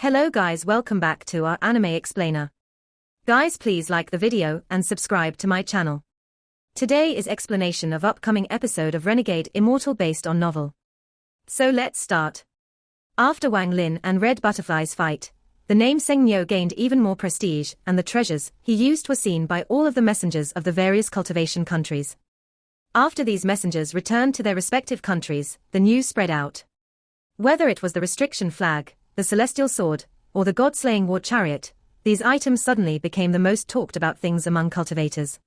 Hello guys, welcome back to our anime explainer. Guys, please like the video and subscribe to my channel. Today is explanation of upcoming episode of Renegade Immortal based on novel. So let's start. After Wang Lin and Red Butterfly's fight, the name Seng Nyo gained even more prestige, and the treasures he used were seen by all of the messengers of the various cultivation countries. After these messengers returned to their respective countries, the news spread out. Whether it was the restriction flag, the celestial sword, or the god-slaying war chariot, these items suddenly became the most talked about things among cultivators.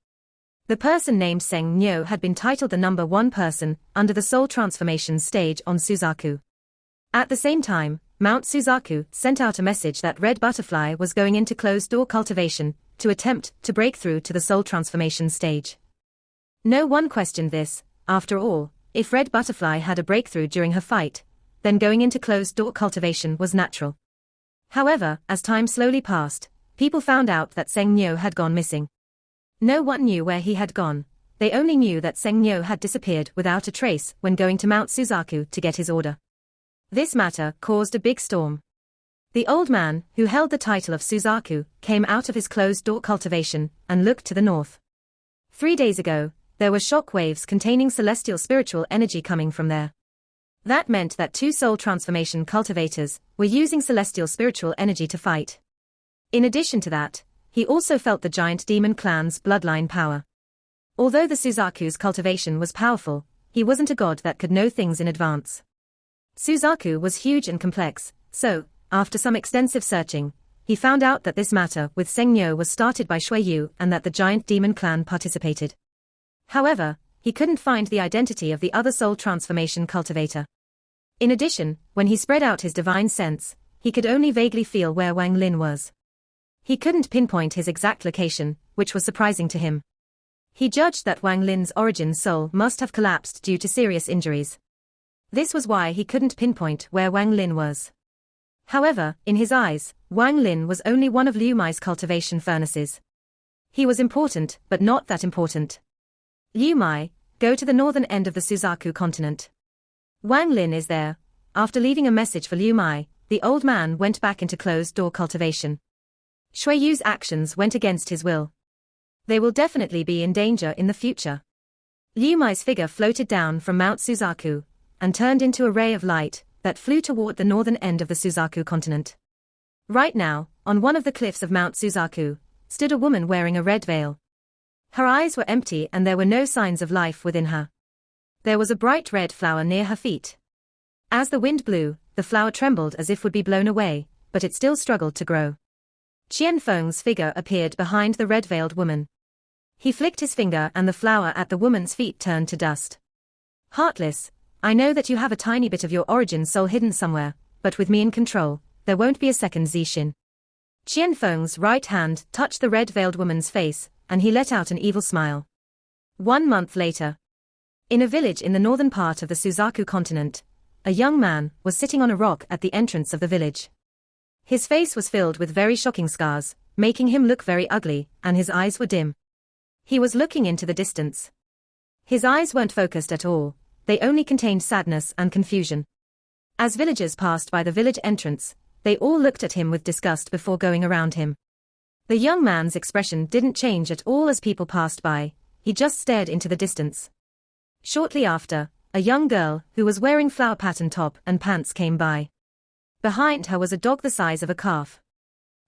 The person named Seng Nyo had been titled the number one person under the soul transformation stage on Suzaku. At the same time, Mount Suzaku sent out a message that Red Butterfly was going into closed-door cultivation to attempt to break through to the soul transformation stage. No one questioned this. After all, if Red Butterfly had a breakthrough during her fight, then going into closed-door cultivation was natural. However, as time slowly passed, people found out that Seng Nyo had gone missing. No one knew where he had gone. They only knew that Seng Nyo had disappeared without a trace when going to Mount Suzaku to get his order. This matter caused a big storm. The old man, who held the title of Suzaku, came out of his closed-door cultivation and looked to the north. 3 days ago, there were shock waves containing celestial spiritual energy coming from there. That meant that two soul transformation cultivators were using celestial spiritual energy to fight. In addition to that, he also felt the giant demon clan's bloodline power. Although the Suzaku's cultivation was powerful, he wasn't a god that could know things in advance. Suzaku was huge and complex, so, after some extensive searching, he found out that this matter with Seng Nyo was started by Shui Yu and that the giant demon clan participated. However, he couldn't find the identity of the other soul transformation cultivator. In addition, when he spread out his divine sense, he could only vaguely feel where Wang Lin was. He couldn't pinpoint his exact location, which was surprising to him. He judged that Wang Lin's origin soul must have collapsed due to serious injuries. This was why he couldn't pinpoint where Wang Lin was. However, in his eyes, Wang Lin was only one of Liu Mai's cultivation furnaces. He was important, but not that important. Liu Mai, go to the northern end of the Suzaku continent. Wang Lin is there. After leaving a message for Liu Mai, the old man went back into closed-door cultivation. Shui Yu's actions went against his will. They will definitely be in danger in the future. Liu Mai's figure floated down from Mount Suzaku and turned into a ray of light that flew toward the northern end of the Suzaku continent. Right now, on one of the cliffs of Mount Suzaku, stood a woman wearing a red veil. Her eyes were empty and there were no signs of life within her. There was a bright red flower near her feet. As the wind blew, the flower trembled as if would be blown away, but it still struggled to grow. Qian Feng's figure appeared behind the red-veiled woman. He flicked his finger and the flower at the woman's feet turned to dust. Heartless, I know that you have a tiny bit of your origin soul hidden somewhere, but with me in control, there won't be a second Zixin. Qian Feng's right hand touched the red-veiled woman's face, and he let out an evil smile. 1 month later. In a village in the northern part of the Suzaku continent, a young man was sitting on a rock at the entrance of the village. His face was filled with very shocking scars, making him look very ugly, and his eyes were dim. He was looking into the distance. His eyes weren't focused at all, they only contained sadness and confusion. As villagers passed by the village entrance, they all looked at him with disgust before going around him. The young man's expression didn't change at all as people passed by, he just stared into the distance. Shortly after, a young girl who was wearing flower pattern top and pants came by. Behind her was a dog the size of a calf.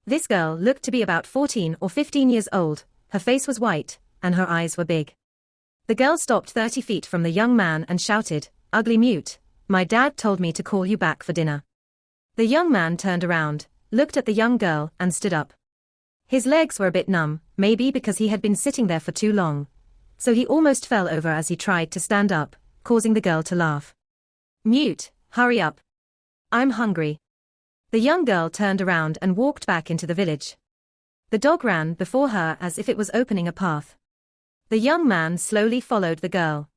This girl looked to be about 14 or 15 years old, her face was white, and her eyes were big. The girl stopped 30 feet from the young man and shouted, "Ugly mute, my dad told me to call you back for dinner." The young man turned around, looked at the young girl and stood up. His legs were a bit numb, maybe because he had been sitting there for too long. So he almost fell over as he tried to stand up, causing the girl to laugh. "Mute, hurry up. I'm hungry." The young girl turned around and walked back into the village. The dog ran before her as if it was opening a path. The young man slowly followed the girl.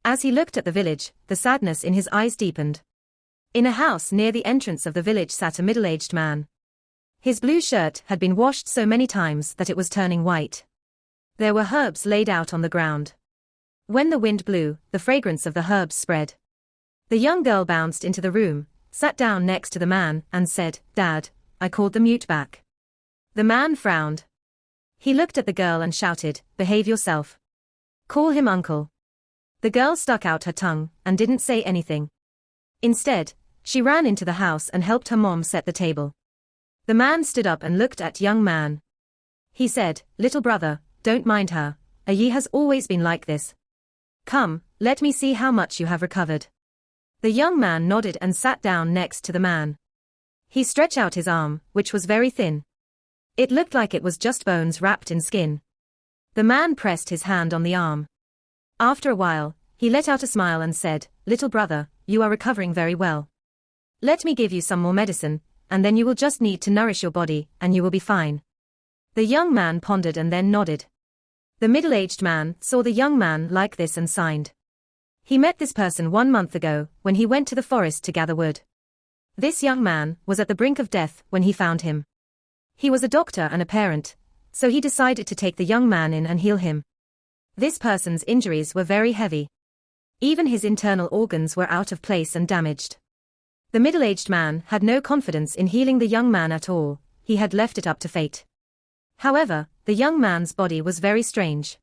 As he looked at the village, the sadness in his eyes deepened. In a house near the entrance of the village sat a middle-aged man. His blue shirt had been washed so many times that it was turning white. There were herbs laid out on the ground. When the wind blew, the fragrance of the herbs spread. The young girl bounced into the room, sat down next to the man, and said, "Dad, I called the mute back. The man frowned. He looked at the girl and shouted, "Behave yourself. Call him uncle." The girl stuck out her tongue and didn't say anything. Instead, she ran into the house and helped her mom set the table. The man stood up and looked at young man. He said, "Little brother, don't mind her. Ye has always been like this. Come, let me see how much you have recovered." The young man nodded and sat down next to the man. He stretched out his arm, which was very thin. It looked like it was just bones wrapped in skin. The man pressed his hand on the arm. After a while, he let out a smile and said, "Little brother, you are recovering very well. Let me give you some more medicine, and then you will just need to nourish your body, and you will be fine." The young man pondered and then nodded. The middle-aged man saw the young man like this and signed. He met this person 1 month ago, when he went to the forest to gather wood. This young man was at the brink of death when he found him. He was a doctor and a parent, so he decided to take the young man in and heal him. This person's injuries were very heavy. Even his internal organs were out of place and damaged. The middle-aged man had no confidence in healing the young man at all, he had left it up to fate. However, the young man's body was very strange.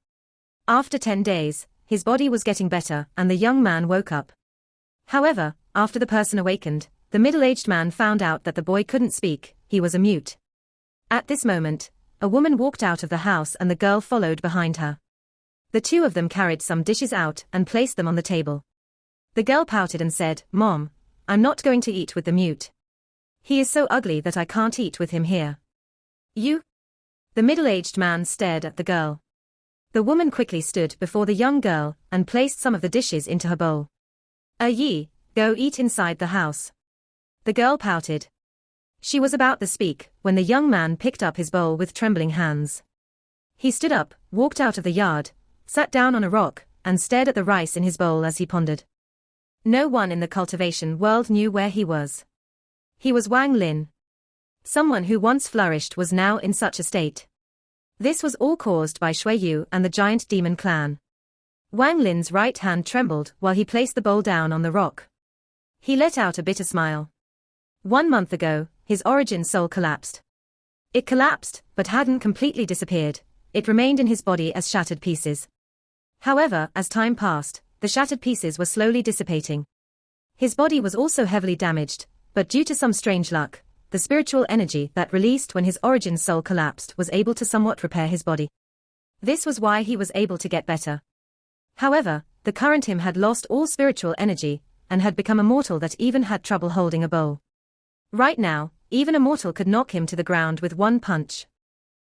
After 10 days, his body was getting better and the young man woke up. However, after the person awakened, the middle-aged man found out that the boy couldn't speak, he was a mute. At this moment, a woman walked out of the house and the girl followed behind her. The two of them carried some dishes out and placed them on the table. The girl pouted and said, "Mom, I'm not going to eat with the mute. He is so ugly that I can't eat with him here." "You?" The middle-aged man stared at the girl. The woman quickly stood before the young girl and placed some of the dishes into her bowl. "Ye, go eat inside the house." The girl pouted. She was about to speak when the young man picked up his bowl with trembling hands. He stood up, walked out of the yard, sat down on a rock, and stared at the rice in his bowl as he pondered. No one in the cultivation world knew where he was. He was Wang Lin. Someone who once flourished was now in such a state. This was all caused by Shui Yu and the giant demon clan. Wang Lin's right hand trembled while he placed the bowl down on the rock. He let out a bitter smile. 1 month ago, his origin soul collapsed. It collapsed, but hadn't completely disappeared, it remained in his body as shattered pieces. However, as time passed, the shattered pieces were slowly dissipating. His body was also heavily damaged, but due to some strange luck, the spiritual energy that released when his origin soul collapsed was able to somewhat repair his body. This was why he was able to get better. However, the current him had lost all spiritual energy, and had become a mortal that even had trouble holding a bowl. Right now, even a mortal could knock him to the ground with one punch.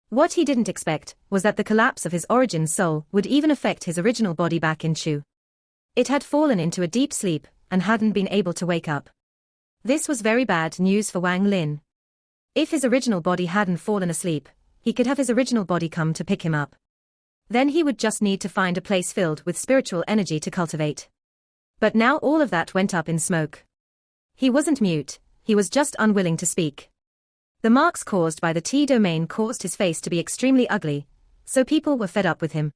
What he didn't expect was that the collapse of his origin soul would even affect his original body back in Chu. It had fallen into a deep sleep, and hadn't been able to wake up. This was very bad news for Wang Lin. If his original body hadn't fallen asleep, he could have his original body come to pick him up. Then he would just need to find a place filled with spiritual energy to cultivate. But now all of that went up in smoke. He wasn't mute, he was just unwilling to speak. The marks caused by the T-domain caused his face to be extremely ugly, so people were fed up with him.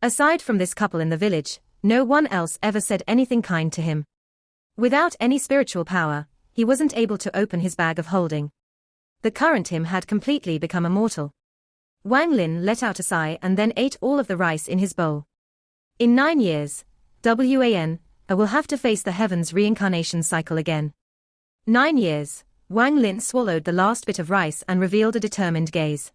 Aside from this couple in the village, no one else ever said anything kind to him. Without any spiritual power, he wasn't able to open his bag of holding. The current him had completely become immortal. Wang Lin let out a sigh and then ate all of the rice in his bowl. In 9 years, I will have to face the heavens reincarnation cycle again. 9 years, Wang Lin swallowed the last bit of rice and revealed a determined gaze.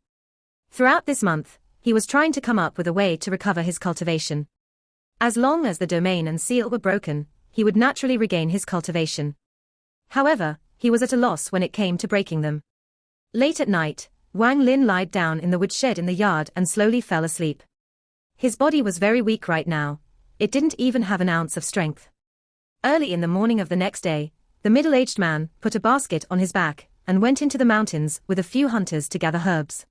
Throughout this month, he was trying to come up with a way to recover his cultivation. As long as the domain and seal were broken, he would naturally regain his cultivation. However, he was at a loss when it came to breaking them. Late at night, Wang Lin lied down in the woodshed in the yard and slowly fell asleep. His body was very weak right now, it didn't even have an ounce of strength. Early in the morning of the next day, the middle-aged man put a basket on his back and went into the mountains with a few hunters to gather herbs.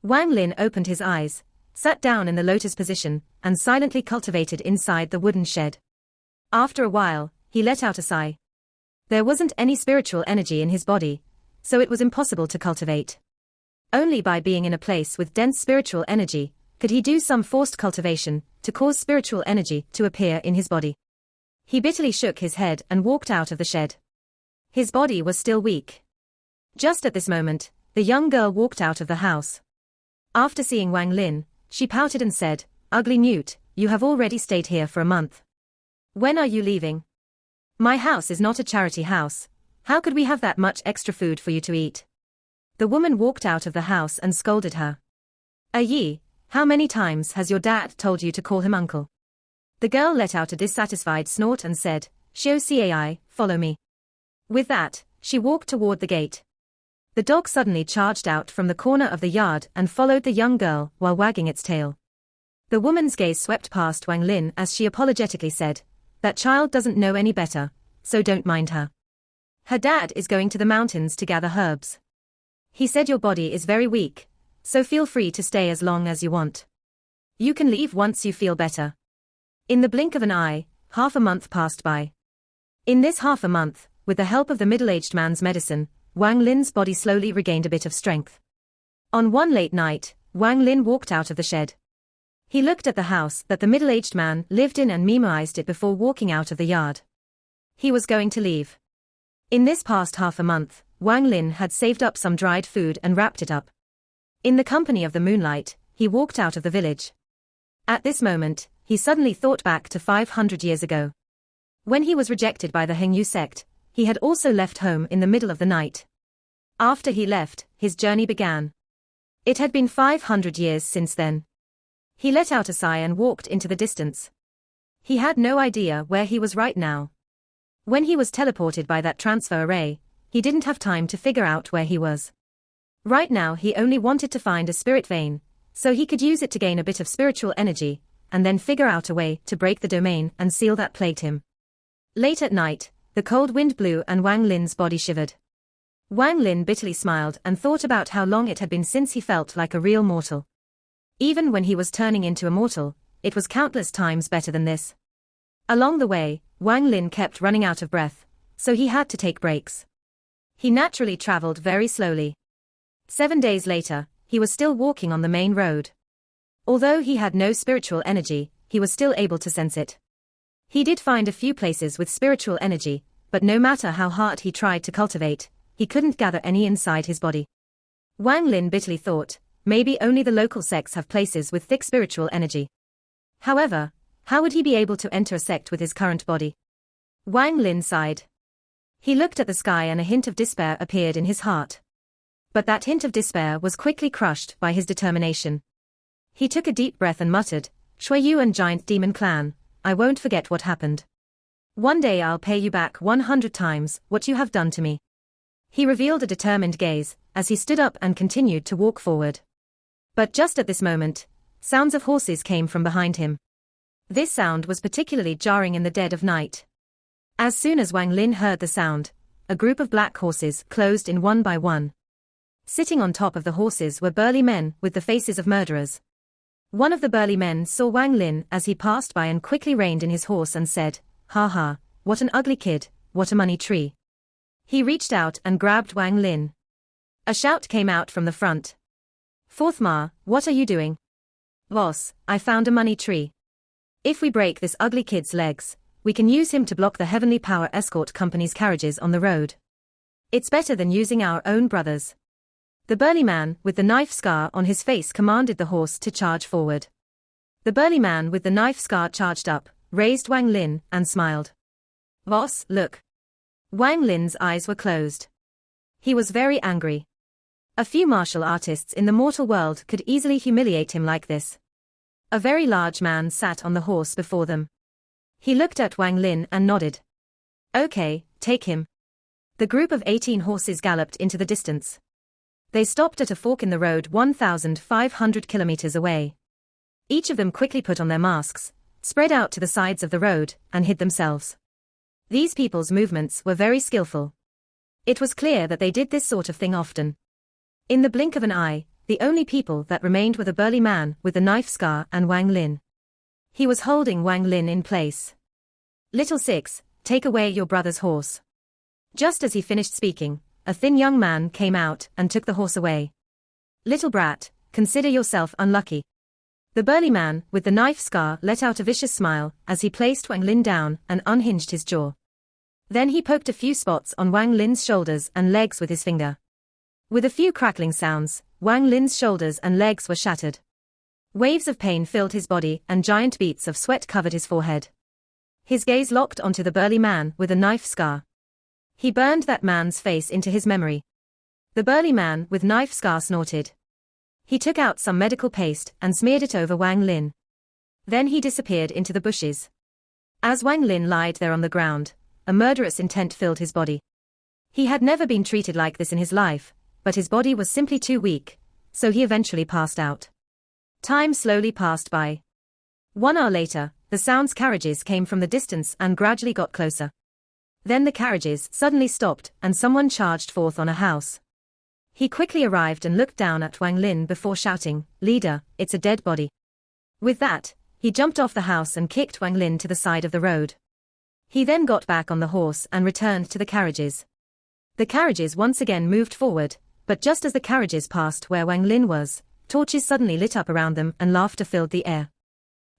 Wang Lin opened his eyes, sat down in the lotus position, and silently cultivated inside the wooden shed. After a while, he let out a sigh. There wasn't any spiritual energy in his body, so it was impossible to cultivate. Only by being in a place with dense spiritual energy could he do some forced cultivation to cause spiritual energy to appear in his body. He bitterly shook his head and walked out of the shed. His body was still weak. Just at this moment, the young girl walked out of the house. After seeing Wang Lin, she pouted and said, "Ugly newt, you have already stayed here for a month. When are you leaving? My house is not a charity house. How could we have that much extra food for you to eat?" The woman walked out of the house and scolded her. "Yi, how many times has your dad told you to call him uncle?" The girl let out a dissatisfied snort and said, "Xiao Cai, follow me." With that, she walked toward the gate. The dog suddenly charged out from the corner of the yard and followed the young girl while wagging its tail. The woman's gaze swept past Wang Lin as she apologetically said, "That child doesn't know any better, so don't mind her. Her dad is going to the mountains to gather herbs. He said your body is very weak, so feel free to stay as long as you want. You can leave once you feel better." In the blink of an eye, half a month passed by. In this half a month, with the help of the middle-aged man's medicine, Wang Lin's body slowly regained a bit of strength. On one late night, Wang Lin walked out of the shed. He looked at the house that the middle-aged man lived in and memorized it before walking out of the yard. He was going to leave. In this past half a month, Wang Lin had saved up some dried food and wrapped it up. In the company of the moonlight, he walked out of the village. At this moment, he suddenly thought back to 500 years ago. When he was rejected by the Hengyu sect, he had also left home in the middle of the night. After he left, his journey began. It had been 500 years since then. He let out a sigh and walked into the distance. He had no idea where he was right now. When he was teleported by that transfer array, he didn't have time to figure out where he was. Right now he only wanted to find a spirit vein, so he could use it to gain a bit of spiritual energy, and then figure out a way to break the domain and seal that plagued him. Late at night, the cold wind blew and Wang Lin's body shivered. Wang Lin bitterly smiled and thought about how long it had been since he felt like a real mortal. Even when he was turning into a mortal, it was countless times better than this. Along the way, Wang Lin kept running out of breath, so he had to take breaks. He naturally traveled very slowly. 7 days later, he was still walking on the main road. Although he had no spiritual energy, he was still able to sense it. He did find a few places with spiritual energy, but no matter how hard he tried to cultivate, he couldn't gather any inside his body. Wang Lin bitterly thought, maybe only the local sects have places with thick spiritual energy. However, how would he be able to enter a sect with his current body? Wang Lin sighed. He looked at the sky and a hint of despair appeared in his heart. But that hint of despair was quickly crushed by his determination. He took a deep breath and muttered, "Shuiyu and Giant Demon Clan, I won't forget what happened. One day I'll pay you back 100 times what you have done to me." He revealed a determined gaze as he stood up and continued to walk forward. But just at this moment, sounds of horses came from behind him. This sound was particularly jarring in the dead of night. As soon as Wang Lin heard the sound, a group of black horses closed in one by one. Sitting on top of the horses were burly men with the faces of murderers. One of the burly men saw Wang Lin as he passed by and quickly reined in his horse and said, "Ha ha, what an ugly kid, what a money tree." He reached out and grabbed Wang Lin. A shout came out from the front. "Fourth Ma, what are you doing?" "Boss, I found a money tree. If we break this ugly kid's legs, we can use him to block the Heavenly Power Escort Company's carriages on the road. It's better than using our own brothers." The burly man with the knife scar on his face commanded the horse to charge forward. The burly man with the knife scar charged up, raised Wang Lin, and smiled. "Boss, look." Wang Lin's eyes were closed. He was very angry. A few martial artists in the mortal world could easily humiliate him like this. A very large man sat on the horse before them. He looked at Wang Lin and nodded. "Okay, take him." The group of 18 horses galloped into the distance. They stopped at a fork in the road 1,500 kilometers away. Each of them quickly put on their masks, spread out to the sides of the road, and hid themselves. These people's movements were very skillful. It was clear that they did this sort of thing often. In the blink of an eye, the only people that remained were the burly man with the knife scar and Wang Lin. He was holding Wang Lin in place. "Little Six, take away your brother's horse." Just as he finished speaking, a thin young man came out and took the horse away. "Little brat, consider yourself unlucky." The burly man with the knife scar let out a vicious smile as he placed Wang Lin down and unhinged his jaw. Then he poked a few spots on Wang Lin's shoulders and legs with his finger. With a few crackling sounds, Wang Lin's shoulders and legs were shattered. Waves of pain filled his body and giant beads of sweat covered his forehead. His gaze locked onto the burly man with a knife scar. He burned that man's face into his memory. The burly man with knife scar snorted. He took out some medical paste and smeared it over Wang Lin. Then he disappeared into the bushes. As Wang Lin lied there on the ground, a murderous intent filled his body. He had never been treated like this in his life, but his body was simply too weak, so he eventually passed out. Time slowly passed by. 1 hour later, the sounds carriages came from the distance and gradually got closer. Then the carriages suddenly stopped and someone charged forth on a house. He quickly arrived and looked down at Wang Lin before shouting, "Leader, it's a dead body." With that, he jumped off the house and kicked Wang Lin to the side of the road. He then got back on the horse and returned to the carriages. The carriages once again moved forward, but just as the carriages passed where Wang Lin was, torches suddenly lit up around them and laughter filled the air.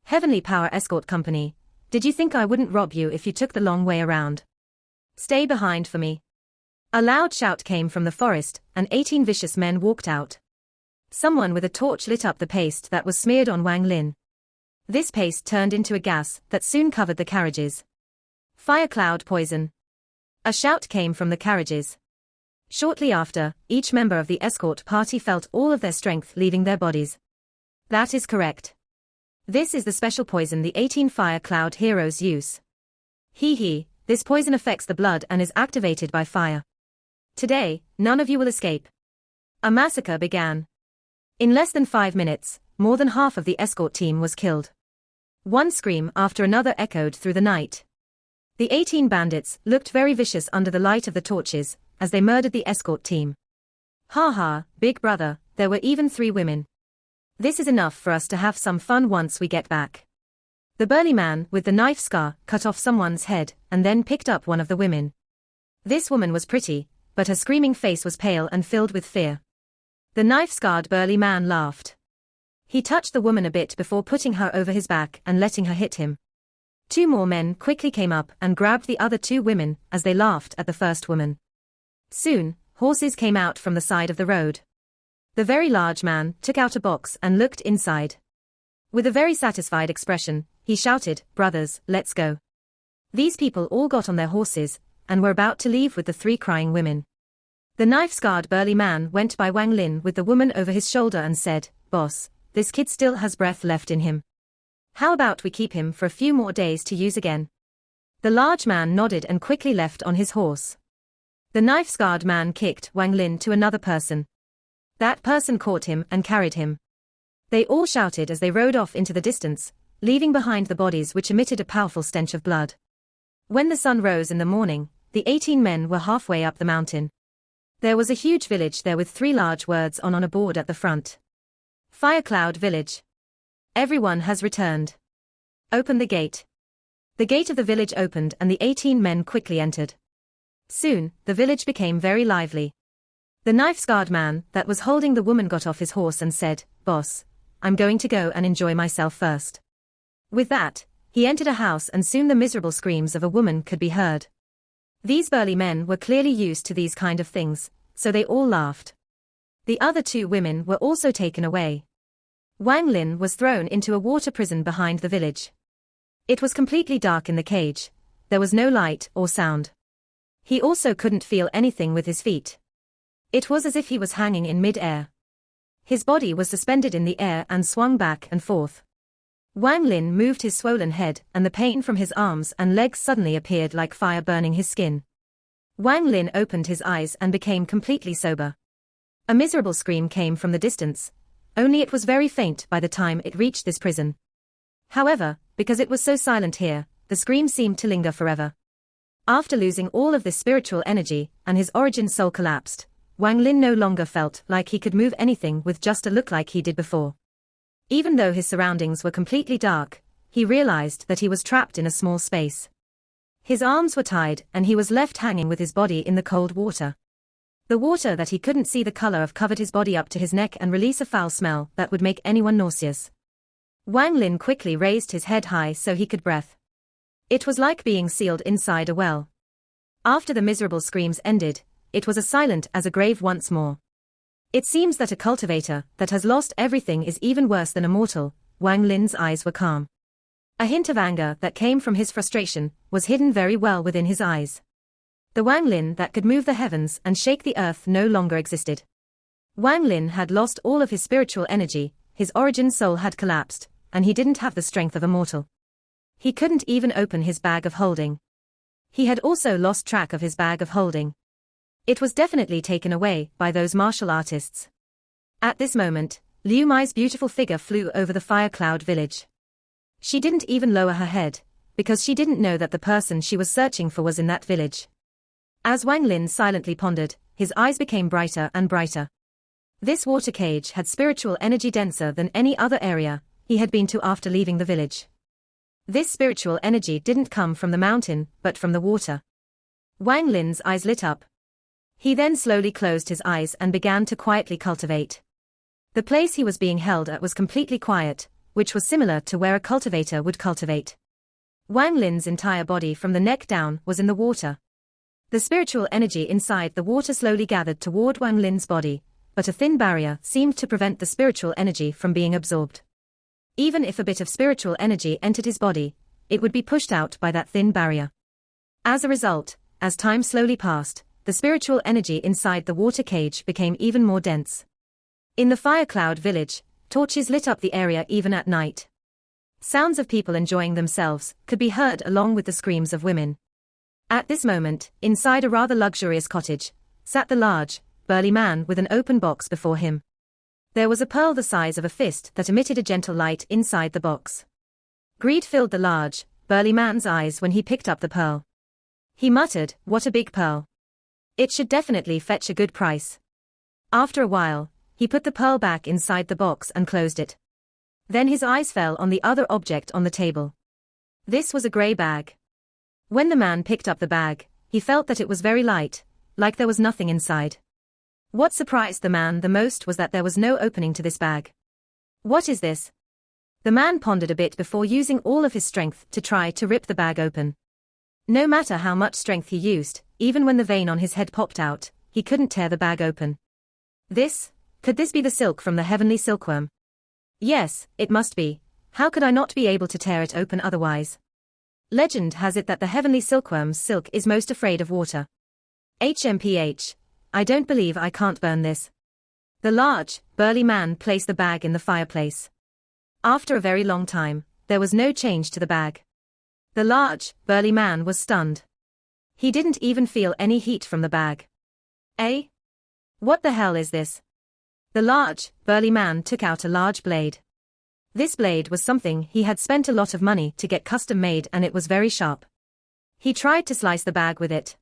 "Heavenly Power Escort Company, did you think I wouldn't rob you if you took the long way around? Stay behind for me." A loud shout came from the forest, and 18 vicious men walked out. Someone with a torch lit up the paste that was smeared on Wang Lin. This paste turned into a gas that soon covered the carriages. "Fire cloud poison." A shout came from the carriages. Shortly after, each member of the escort party felt all of their strength leaving their bodies. That is correct. This is the special poison the 18 fire cloud heroes use. This poison affects the blood and is activated by fire. Today, none of you will escape. A massacre began. In less than 5 minutes, more than half of the escort team was killed. One scream after another echoed through the night. The 18 bandits looked very vicious under the light of the torches, as they murdered the escort team. "Ha ha, big brother, there were even 3 women. This is enough for us to have some fun once we get back." The burly man with the knife scar cut off someone's head and then picked up one of the women. This woman was pretty, but her screaming face was pale and filled with fear. The knife-scarred burly man laughed. He touched the woman a bit before putting her over his back and letting her hit him. 2 more men quickly came up and grabbed the other 2 women as they laughed at the first woman. Soon, horses came out from the side of the road. The very large man took out a box and looked inside. With a very satisfied expression, he shouted, "Brothers, let's go." These people all got on their horses and were about to leave with the 3 crying women. The knife-scarred burly man went by Wang Lin with the woman over his shoulder and said, "Boss, this kid still has breath left in him. How about we keep him for a few more days to use again?" The large man nodded and quickly left on his horse. The knife-scarred man kicked Wang Lin to another person. That person caught him and carried him. They all shouted as they rode off into the distance, leaving behind the bodies which emitted a powerful stench of blood. When the sun rose in the morning, the 18 men were halfway up the mountain. There was a huge village there with 3 large words on a board at the front. "Fire Cloud Village. Everyone has returned. Open the gate." The gate of the village opened and the 18 men quickly entered. Soon, the village became very lively. The knife-scarred man that was holding the woman got off his horse and said, "Boss, I'm going to go and enjoy myself first." With that, he entered a house and soon the miserable screams of a woman could be heard. These burly men were clearly used to these kind of things, so they all laughed. The other 2 women were also taken away. Wang Lin was thrown into a water prison behind the village. It was completely dark in the cage. There was no light or sound. He also couldn't feel anything with his feet. It was as if he was hanging in mid-air. His body was suspended in the air and swung back and forth. Wang Lin moved his swollen head and the pain from his arms and legs suddenly appeared like fire burning his skin. Wang Lin opened his eyes and became completely sober. A miserable scream came from the distance, only it was very faint by the time it reached this prison. However, because it was so silent here, the scream seemed to linger forever. After losing all of this spiritual energy and his origin soul collapsed, Wang Lin no longer felt like he could move anything with just a look like he did before. Even though his surroundings were completely dark, he realized that he was trapped in a small space. His arms were tied and he was left hanging with his body in the cold water. The water that he couldn't see the color of covered his body up to his neck and release a foul smell that would make anyone nauseous. Wang Lin quickly raised his head high so he could breathe. It was like being sealed inside a well. After the miserable screams ended, it was as silent as a grave once more. It seems that a cultivator that has lost everything is even worse than a mortal. Wang Lin's eyes were calm. A hint of anger that came from his frustration was hidden very well within his eyes. The Wang Lin that could move the heavens and shake the earth no longer existed. Wang Lin had lost all of his spiritual energy, his origin soul had collapsed, and he didn't have the strength of a mortal. He couldn't even open his bag of holding. He had also lost track of his bag of holding. It was definitely taken away by those martial artists. At this moment, Liu Mai's beautiful figure flew over the fire cloud village. She didn't even lower her head, because she didn't know that the person she was searching for was in that village. As Wang Lin silently pondered, his eyes became brighter and brighter. This water cage had spiritual energy denser than any other area he had been to after leaving the village. This spiritual energy didn't come from the mountain, but from the water. Wang Lin's eyes lit up. He then slowly closed his eyes and began to quietly cultivate. The place he was being held at was completely quiet, which was similar to where a cultivator would cultivate. Wang Lin's entire body from the neck down was in the water. The spiritual energy inside the water slowly gathered toward Wang Lin's body, but a thin barrier seemed to prevent the spiritual energy from being absorbed. Even if a bit of spiritual energy entered his body, it would be pushed out by that thin barrier. As a result, as time slowly passed, the spiritual energy inside the water cage became even more dense. In the fire cloud village, torches lit up the area even at night. Sounds of people enjoying themselves could be heard along with the screams of women. At this moment, inside a rather luxurious cottage, sat the large, burly man with an open box before him. There was a pearl the size of a fist that emitted a gentle light inside the box. Greed filled the large, burly man's eyes when he picked up the pearl. He muttered, "What a big pearl. It should definitely fetch a good price." After a while, he put the pearl back inside the box and closed it. Then his eyes fell on the other object on the table. This was a grey bag. When the man picked up the bag, he felt that it was very light, like there was nothing inside. What surprised the man the most was that there was no opening to this bag. "What is this?" The man pondered a bit before using all of his strength to try to rip the bag open. No matter how much strength he used, even when the vein on his head popped out, he couldn't tear the bag open. Could this be the silk from the heavenly silkworm? Yes, it must be. How could I not be able to tear it open otherwise? Legend has it that the heavenly silkworm's silk is most afraid of water. HMPH. I don't believe I can't burn this. The large, burly man placed the bag in the fireplace. After a very long time, there was no change to the bag. The large, burly man was stunned. He didn't even feel any heat from the bag. Eh? What the hell is this? The large, burly man took out a large blade. This blade was something he had spent a lot of money to get custom made, and it was very sharp. He tried to slice the bag with it.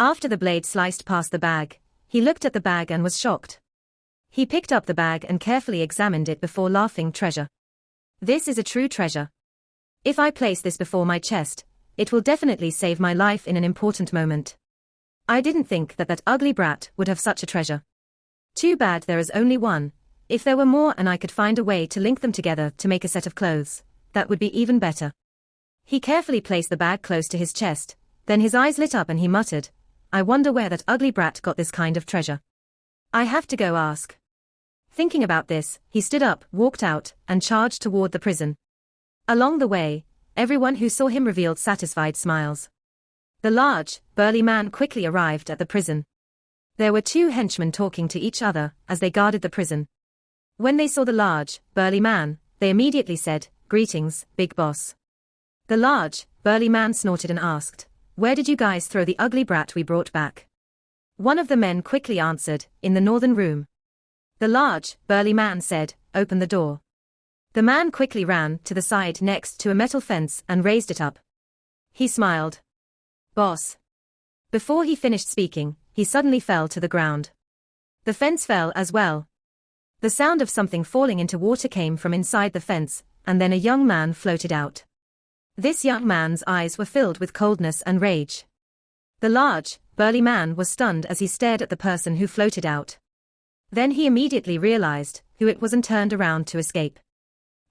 After the blade sliced past the bag, he looked at the bag and was shocked. He picked up the bag and carefully examined it before laughing. Treasure. This is a true treasure. If I place this before my chest, it will definitely save my life in an important moment. I didn't think that that ugly brat would have such a treasure. Too bad there is only one. If there were more and I could find a way to link them together to make a set of clothes, that would be even better. He carefully placed the bag close to his chest, then his eyes lit up and he muttered, "I wonder where that ugly brat got this kind of treasure. I have to go ask." Thinking about this, he stood up, walked out, and charged toward the prison. Along the way, everyone who saw him revealed satisfied smiles. The large, burly man quickly arrived at the prison. There were two henchmen talking to each other as they guarded the prison. When they saw the large, burly man, they immediately said, "Greetings, big boss." The large, burly man snorted and asked, "Where did you guys throw the ugly brat we brought back?" One of the men quickly answered, "In the northern room." The large, burly man said, "Open the door." The man quickly ran to the side next to a metal fence and raised it up. He smiled. "Boss." Before he finished speaking, he suddenly fell to the ground. The fence fell as well. The sound of something falling into water came from inside the fence, and then a young man floated out. This young man's eyes were filled with coldness and rage. The large, burly man was stunned as he stared at the person who floated out. Then he immediately realized who it was and turned around to escape.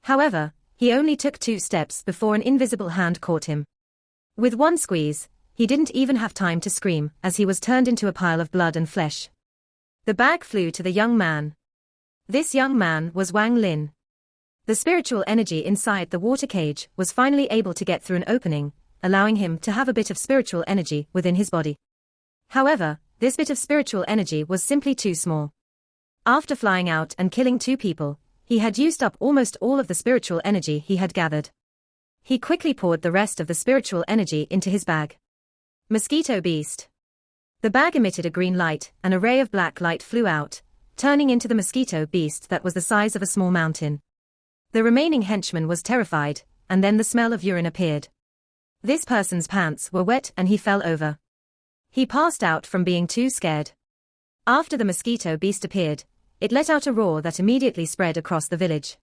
However, he only took 2 steps before an invisible hand caught him. With one squeeze, he didn't even have time to scream as he was turned into a pile of blood and flesh. The bag flew to the young man. This young man was Wang Lin. The spiritual energy inside the water cage was finally able to get through an opening, allowing him to have a bit of spiritual energy within his body. However, this bit of spiritual energy was simply too small. After flying out and killing 2 people, he had used up almost all of the spiritual energy he had gathered. He quickly poured the rest of the spiritual energy into his bag. Mosquito beast. The bag emitted a green light, and a ray of black light flew out, turning into the mosquito beast that was the size of a small mountain. The remaining henchman was terrified, and then the smell of urine appeared. This person's pants were wet and he fell over. He passed out from being too scared. After the mosquito beast appeared, it let out a roar that immediately spread across the village.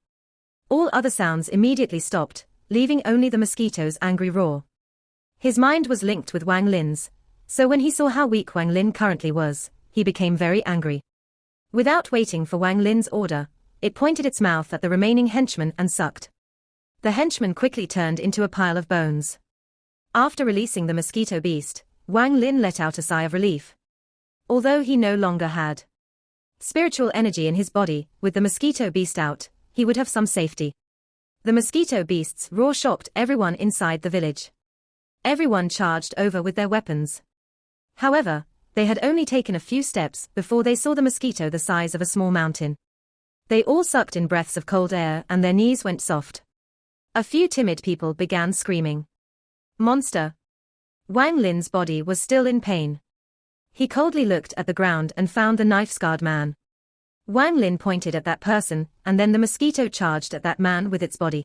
All other sounds immediately stopped, leaving only the mosquito's angry roar. His mind was linked with Wang Lin's, so when he saw how weak Wang Lin currently was, he became very angry. Without waiting for Wang Lin's order, it pointed its mouth at the remaining henchman and sucked. The henchman quickly turned into a pile of bones. After releasing the mosquito beast, Wang Lin let out a sigh of relief. Although he no longer had spiritual energy in his body, with the mosquito beast out, he would have some safety. The mosquito beast's roar shocked everyone inside the village. Everyone charged over with their weapons. However, they had only taken a few steps before they saw the mosquito the size of a small mountain. They all sucked in breaths of cold air and their knees went soft. A few timid people began screaming. Monster! Wang Lin's body was still in pain. He coldly looked at the ground and found the knife-scarred man. Wang Lin pointed at that person, and then the mosquito charged at that man with its body.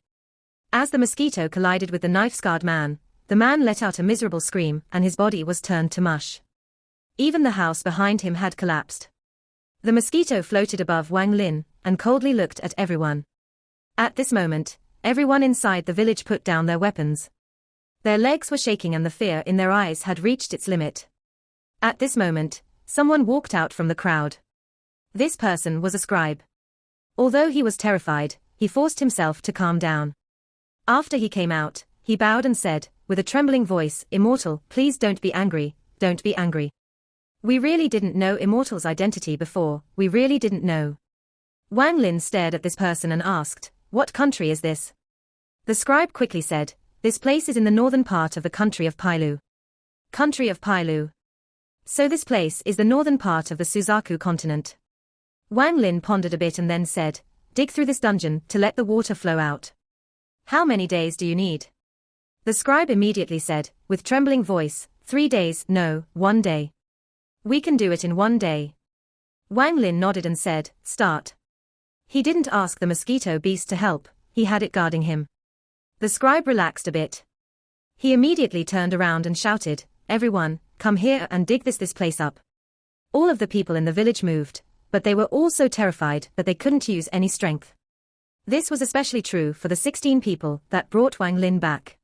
As the mosquito collided with the knife-scarred man, the man let out a miserable scream and his body was turned to mush. Even the house behind him had collapsed. The mosquito floated above Wang Lin and coldly looked at everyone. At this moment, everyone inside the village put down their weapons. Their legs were shaking and the fear in their eyes had reached its limit. At this moment, someone walked out from the crowd. This person was a scribe. Although he was terrified, he forced himself to calm down. After he came out, he bowed and said, with a trembling voice, "Immortal, please don't be angry, don't be angry. We really didn't know Immortal's identity before, we really didn't know." Wang Lin stared at this person and asked, "What country is this?" The scribe quickly said, "This place is in the northern part of the country of Pailu." Country of Pailu. So this place is the northern part of the Suzaku continent. Wang Lin pondered a bit and then said, "Dig through this dungeon to let the water flow out." "How many days do you need?" The scribe immediately said, with trembling voice, 3 days, no, 1 day. "We can do it in 1 day." Wang Lin nodded and said, "Start." He didn't ask the mosquito beast to help, he had it guarding him. The scribe relaxed a bit. He immediately turned around and shouted, "Everyone, come here and dig this place up." All of the people in the village moved, but they were all so terrified that they couldn't use any strength. This was especially true for the 16 people that brought Wang Lin back.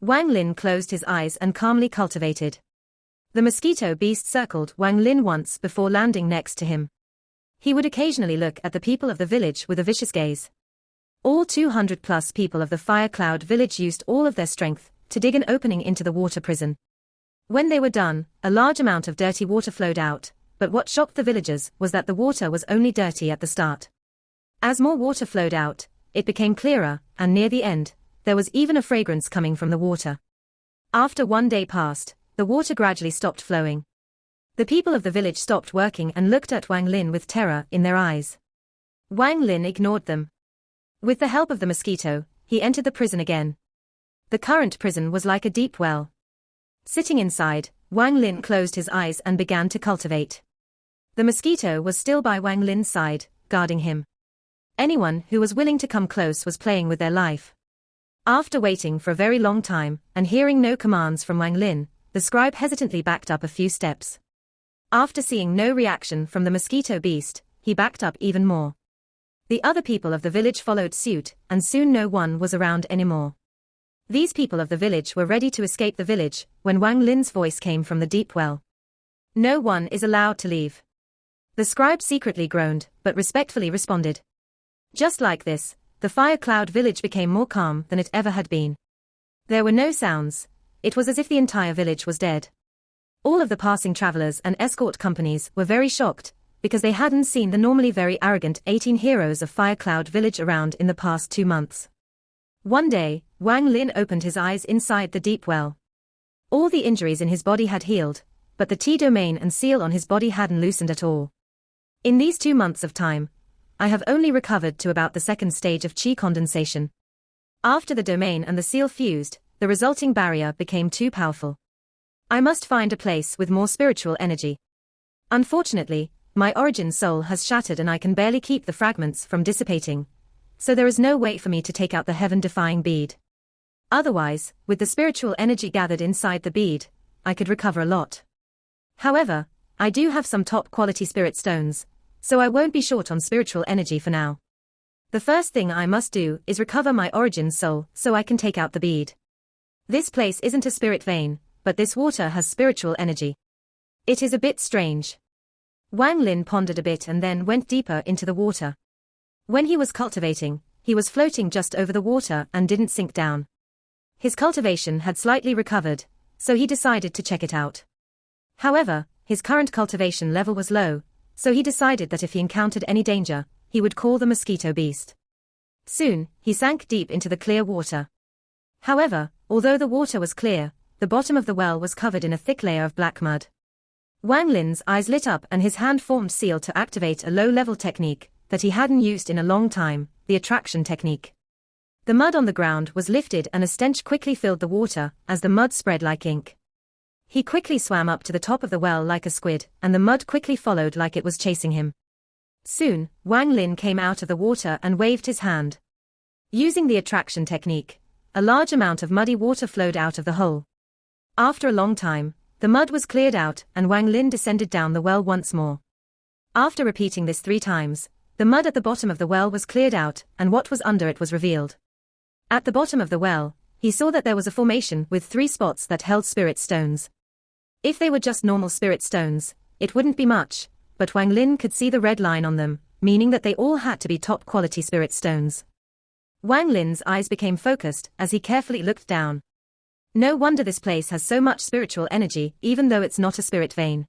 Wang Lin closed his eyes and calmly cultivated. The mosquito beast circled Wang Lin once before landing next to him. He would occasionally look at the people of the village with a vicious gaze. All 200+ people of the Fire Cloud village used all of their strength to dig an opening into the water prison. When they were done, a large amount of dirty water flowed out, but what shocked the villagers was that the water was only dirty at the start. As more water flowed out, it became clearer, and near the end, there was even a fragrance coming from the water. After 1 day passed, the water gradually stopped flowing. The people of the village stopped working and looked at Wang Lin with terror in their eyes. Wang Lin ignored them. With the help of the mosquito, he entered the prison again. The current prison was like a deep well. Sitting inside, Wang Lin closed his eyes and began to cultivate. The mosquito was still by Wang Lin's side, guarding him. Anyone who was willing to come close was playing with their life. After waiting for a very long time, and hearing no commands from Wang Lin, the scribe hesitantly backed up a few steps. After seeing no reaction from the mosquito beast, he backed up even more. The other people of the village followed suit, and soon no one was around anymore. These people of the village were ready to escape the village, when Wang Lin's voice came from the deep well. "No one is allowed to leave." The scribe secretly groaned, but respectfully responded. Just like this, the Fire Cloud village became more calm than it ever had been. There were no sounds. It was as if the entire village was dead. All of the passing travelers and escort companies were very shocked, because they hadn't seen the normally very arrogant 18 heroes of Firecloud Village around in the past 2 months. One day, Wang Lin opened his eyes inside the deep well. All the injuries in his body had healed, but the T-domain and seal on his body hadn't loosened at all. In these 2 months of time, I have only recovered to about the second stage of Qi condensation. After the domain and the seal fused, the resulting barrier became too powerful. I must find a place with more spiritual energy. Unfortunately, my origin soul has shattered and I can barely keep the fragments from dissipating, so there is no way for me to take out the heaven-defying bead. Otherwise, with the spiritual energy gathered inside the bead, I could recover a lot. However, I do have some top-quality spirit stones, so I won't be short on spiritual energy for now. The first thing I must do is recover my origin soul so I can take out the bead. This place isn't a spirit vein, but this water has spiritual energy. It is a bit strange. Wang Lin pondered a bit and then went deeper into the water. When he was cultivating, he was floating just over the water and didn't sink down. His cultivation had slightly recovered, so he decided to check it out. However, his current cultivation level was low, so he decided that if he encountered any danger, he would call the mosquito beast. Soon, he sank deep into the clear water. However, although the water was clear, the bottom of the well was covered in a thick layer of black mud. Wang Lin's eyes lit up and his hand formed seal to activate a low-level technique that he hadn't used in a long time, the attraction technique. The mud on the ground was lifted and a stench quickly filled the water as the mud spread like ink. He quickly swam up to the top of the well like a squid, and the mud quickly followed like it was chasing him. Soon, Wang Lin came out of the water and waved his hand. Using the attraction technique, a large amount of muddy water flowed out of the hole. After a long time, the mud was cleared out and Wang Lin descended down the well once more. After repeating this 3 times, the mud at the bottom of the well was cleared out and what was under it was revealed. At the bottom of the well, he saw that there was a formation with 3 spots that held spirit stones. If they were just normal spirit stones, it wouldn't be much, but Wang Lin could see the red line on them, meaning that they all had to be top-quality spirit stones. Wang Lin's eyes became focused as he carefully looked down. No wonder this place has so much spiritual energy, even though it's not a spirit vein.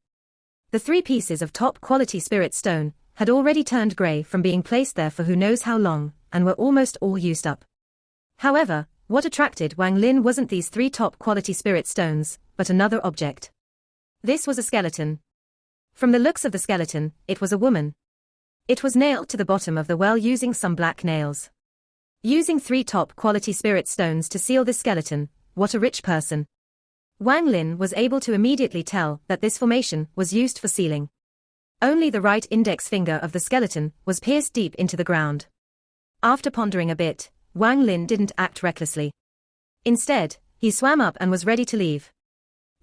The 3 pieces of top-quality spirit stone had already turned grey from being placed there for who knows how long, and were almost all used up. However, what attracted Wang Lin wasn't these 3 top-quality spirit stones, but another object. This was a skeleton. From the looks of the skeleton, it was a woman. It was nailed to the bottom of the well using some black nails. Using 3 top-quality spirit stones to seal this skeleton, what a rich person. Wang Lin was able to immediately tell that this formation was used for sealing. Only the right index finger of the skeleton was pierced deep into the ground. After pondering a bit, Wang Lin didn't act recklessly. Instead, he swam up and was ready to leave.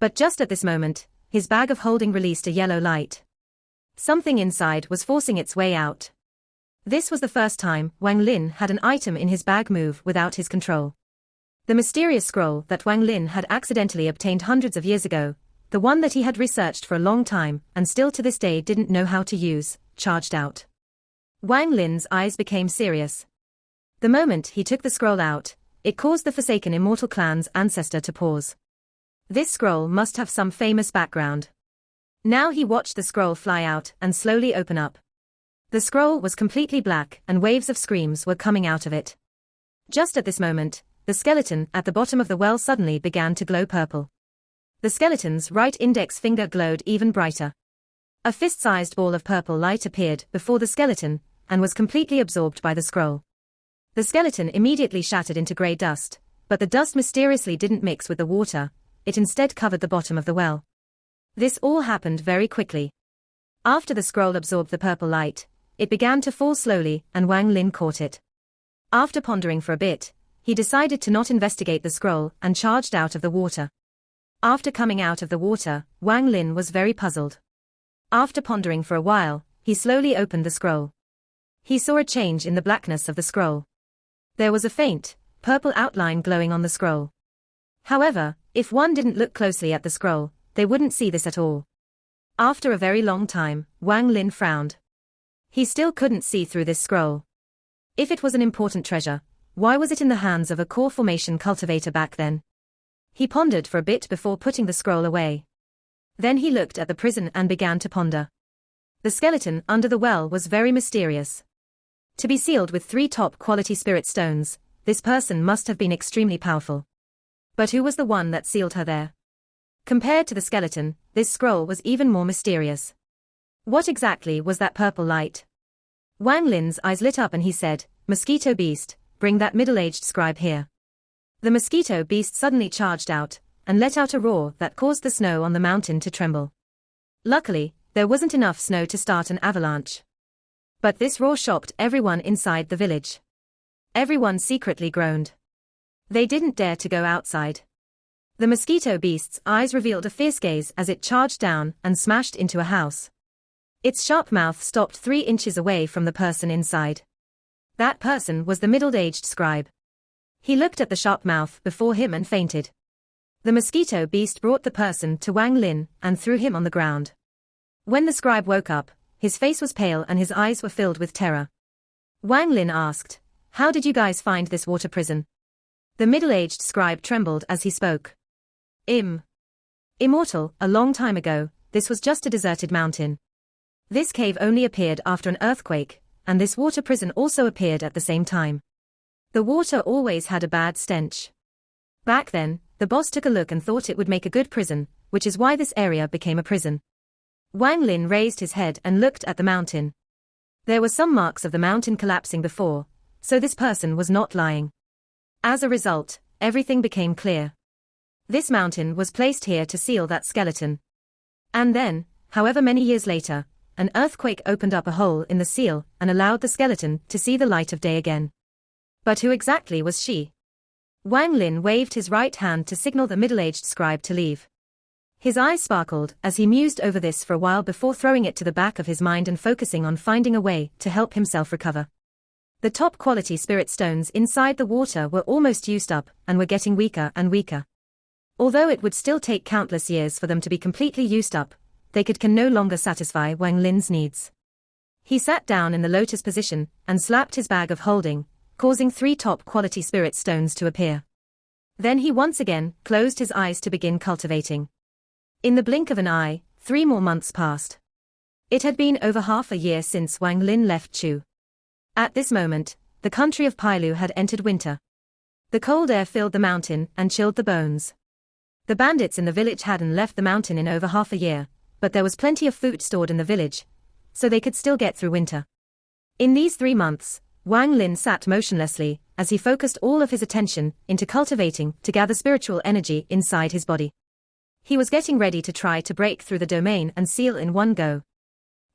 But just at this moment, his bag of holding released a yellow light. Something inside was forcing its way out. This was the first time Wang Lin had an item in his bag move without his control. The mysterious scroll that Wang Lin had accidentally obtained hundreds of years ago, the one that he had researched for a long time and still to this day didn't know how to use, charged out. Wang Lin's eyes became serious. The moment he took the scroll out, it caused the Forsaken Immortal clan's ancestor to pause. This scroll must have some famous background. Now he watched the scroll fly out and slowly open up. The scroll was completely black and waves of screams were coming out of it. Just at this moment, the skeleton at the bottom of the well suddenly began to glow purple. The skeleton's right index finger glowed even brighter. A fist-sized ball of purple light appeared before the skeleton and was completely absorbed by the scroll. The skeleton immediately shattered into grey dust, but the dust mysteriously didn't mix with the water, it instead covered the bottom of the well. This all happened very quickly. After the scroll absorbed the purple light, it began to fall slowly and Wang Lin caught it. After pondering for a bit, he decided to not investigate the scroll and charged out of the water. After coming out of the water, Wang Lin was very puzzled. After pondering for a while, he slowly opened the scroll. He saw a change in the blackness of the scroll. There was a faint, purple outline glowing on the scroll. However, if one didn't look closely at the scroll, they wouldn't see this at all. After a very long time, Wang Lin frowned. He still couldn't see through this scroll. If it was an important treasure, why was it in the hands of a core formation cultivator back then? He pondered for a bit before putting the scroll away. Then he looked at the prison and began to ponder. The skeleton under the well was very mysterious. To be sealed with 3 top-quality spirit stones, this person must have been extremely powerful. But who was the one that sealed her there? Compared to the skeleton, this scroll was even more mysterious. What exactly was that purple light? Wang Lin's eyes lit up and he said, "Mosquito beast, bring that middle-aged scribe here." The mosquito beast suddenly charged out, and let out a roar that caused the snow on the mountain to tremble. Luckily, there wasn't enough snow to start an avalanche. But this roar shocked everyone inside the village. Everyone secretly groaned. They didn't dare to go outside. The mosquito beast's eyes revealed a fierce gaze as it charged down and smashed into a house. Its sharp mouth stopped 3 inches away from the person inside. That person was the middle-aged scribe. He looked at the sharp mouth before him and fainted. The mosquito beast brought the person to Wang Lin and threw him on the ground. When the scribe woke up, his face was pale and his eyes were filled with terror. Wang Lin asked, "How did you guys find this water prison?" The middle-aged scribe trembled as he spoke. Immortal, a long time ago, this was just a deserted mountain. This cave only appeared after an earthquake, and this water prison also appeared at the same time. The water always had a bad stench. Back then, the boss took a look and thought it would make a good prison, which is why this area became a prison. Wang Lin raised his head and looked at the mountain. There were some marks of the mountain collapsing before, so this person was not lying. As a result, everything became clear. This mountain was placed here to seal that skeleton. And then, however many years later, an earthquake opened up a hole in the seal and allowed the skeleton to see the light of day again. But who exactly was she? Wang Lin waved his right hand to signal the middle-aged scribe to leave. His eyes sparkled as he mused over this for a while before throwing it to the back of his mind and focusing on finding a way to help himself recover. The top-quality spirit stones inside the water were almost used up and were getting weaker and weaker. Although it would still take countless years for them to be completely used up, they can no longer satisfy Wang Lin's needs. He sat down in the lotus position and slapped his bag of holding, causing 3 top-quality spirit stones to appear. Then he once again closed his eyes to begin cultivating. In the blink of an eye, 3 more months passed. It had been over half a year since Wang Lin left Chu. At this moment, the country of Pailu had entered winter. The cold air filled the mountain and chilled the bones. The bandits in the village hadn't left the mountain in over half a year, but there was plenty of food stored in the village, so they could still get through winter. In these 3 months, Wang Lin sat motionlessly as he focused all of his attention into cultivating to gather spiritual energy inside his body. He was getting ready to try to break through the domain and seal in one go.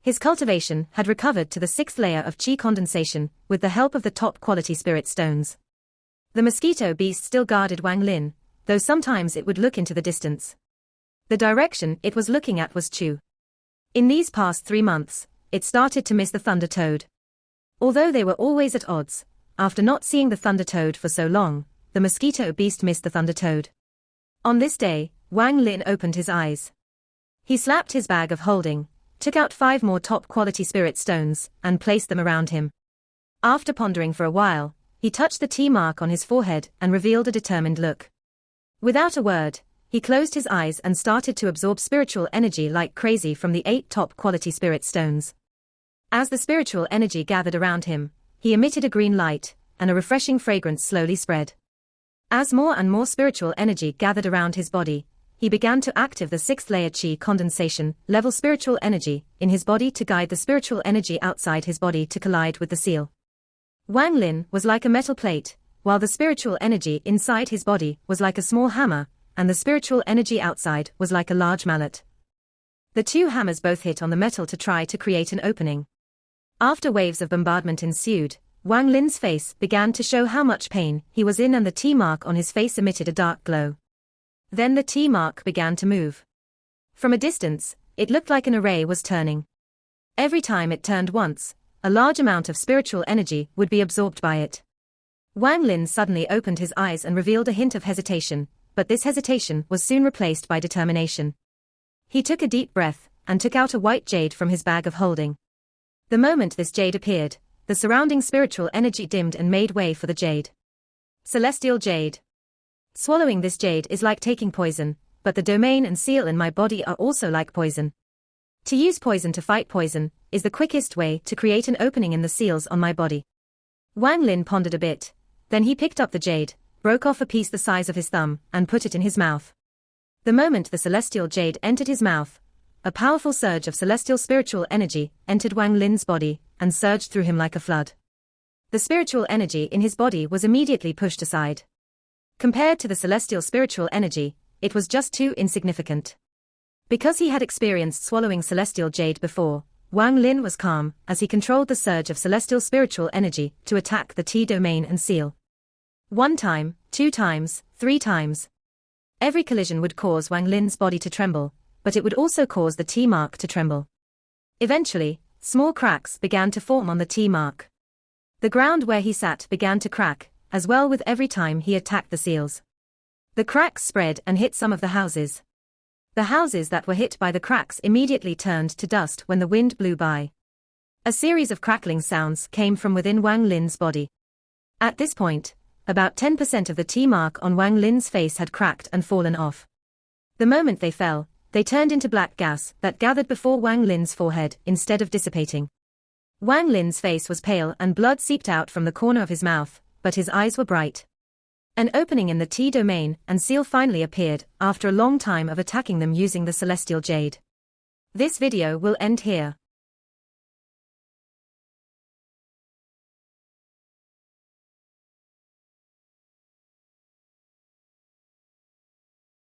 His cultivation had recovered to the 6th layer of chi condensation with the help of the top-quality spirit stones. The mosquito beast still guarded Wang Lin, though sometimes it would look into the distance. The direction it was looking at was Chu. In these past 3 months, it started to miss the thunder toad. Although they were always at odds, after not seeing the thunder toad for so long, the mosquito beast missed the thunder toad. On this day, Wang Lin opened his eyes. He slapped his bag of holding, took out 5 more top-quality spirit stones, and placed them around him. After pondering for a while, he touched the T mark on his forehead and revealed a determined look. Without a word, he closed his eyes and started to absorb spiritual energy like crazy from the 8 top-quality spirit stones. As the spiritual energy gathered around him, he emitted a green light, and a refreshing fragrance slowly spread. As more and more spiritual energy gathered around his body, he began to activate the 6th layer chi condensation level spiritual energy in his body to guide the spiritual energy outside his body to collide with the seal. Wang Lin was like a metal plate, while the spiritual energy inside his body was like a small hammer, and the spiritual energy outside was like a large mallet. The 2 hammers both hit on the metal to try to create an opening. After waves of bombardment ensued, Wang Lin's face began to show how much pain he was in and the T mark on his face emitted a dark glow. Then the T mark began to move. From a distance, it looked like an array was turning. Every time it turned once, a large amount of spiritual energy would be absorbed by it. Wang Lin suddenly opened his eyes and revealed a hint of hesitation, but this hesitation was soon replaced by determination. He took a deep breath and took out a white jade from his bag of holding. The moment this jade appeared, the surrounding spiritual energy dimmed and made way for the jade. Celestial jade. Swallowing this jade is like taking poison, but the domain and seal in my body are also like poison. To use poison to fight poison is the quickest way to create an opening in the seals on my body. Wang Lin pondered a bit, then he picked up the jade, broke off a piece the size of his thumb, and put it in his mouth. The moment the celestial jade entered his mouth, a powerful surge of celestial spiritual energy entered Wang Lin's body and surged through him like a flood. The spiritual energy in his body was immediately pushed aside. Compared to the celestial spiritual energy, it was just too insignificant. Because he had experienced swallowing celestial jade before, Wang Lin was calm as he controlled the surge of celestial spiritual energy to attack the T domain and seal. 1 time, 2 times, 3 times. Every collision would cause Wang Lin's body to tremble, but it would also cause the T mark to tremble. Eventually, small cracks began to form on the T mark. The ground where he sat began to crack, as well with every time he attacked the seals. The cracks spread and hit some of the houses. The houses that were hit by the cracks immediately turned to dust when the wind blew by. A series of crackling sounds came from within Wang Lin's body. At this point, about 10% of the T mark on Wang Lin's face had cracked and fallen off. The moment they fell, they turned into black gas that gathered before Wang Lin's forehead instead of dissipating. Wang Lin's face was pale and blood seeped out from the corner of his mouth, but his eyes were bright. An opening in the T domain and seal finally appeared after a long time of attacking them using the celestial jade. This video will end here.